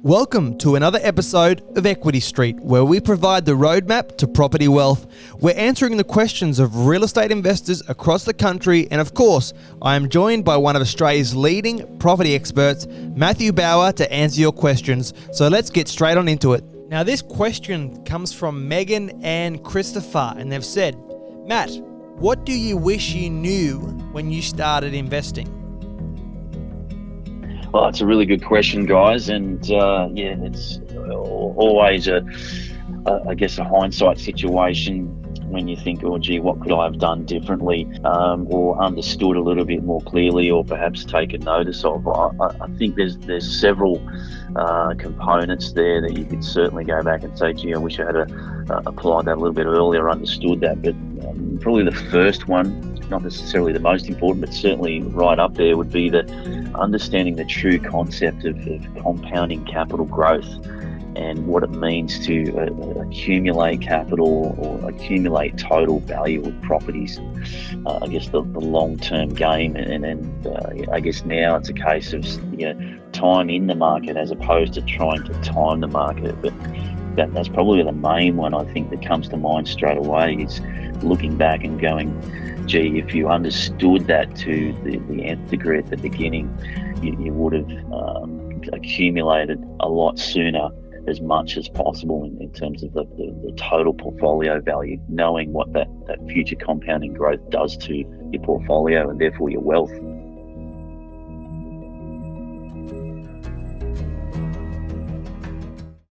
Welcome to another episode of Equity Street, where we provide the roadmap to property wealth. We're answering the questions of real estate investors across the country, and of course, I am joined by one of Australia's leading property experts, Matthew Bauer, to answer your questions. So let's get straight on into it. Now, this question comes from Megan and Christopher, and they've said, Matt, what do you wish you knew when you started investing? Well, that's a really good question, guys, and it's always a hindsight situation when you think, oh gee, what could I have done differently, or understood a little bit more clearly, or perhaps taken notice of. I think there's several components there that you could certainly go back and say, gee, I wish I had applied that a little bit earlier, understood that. But probably the first one, not necessarily the most important, but certainly right up there, would be the understanding the true concept of compounding capital growth and what it means to accumulate capital or accumulate total value of properties. I guess the long-term game, and I guess now it's a case of time in the market as opposed to trying to time the market. But that's probably the main one I think that comes to mind straight away, is looking back and going, gee, if you understood that to the nth degree at the beginning, you would have accumulated a lot sooner as much as possible in terms of the total portfolio value, knowing what that future compounding growth does to your portfolio and therefore your wealth.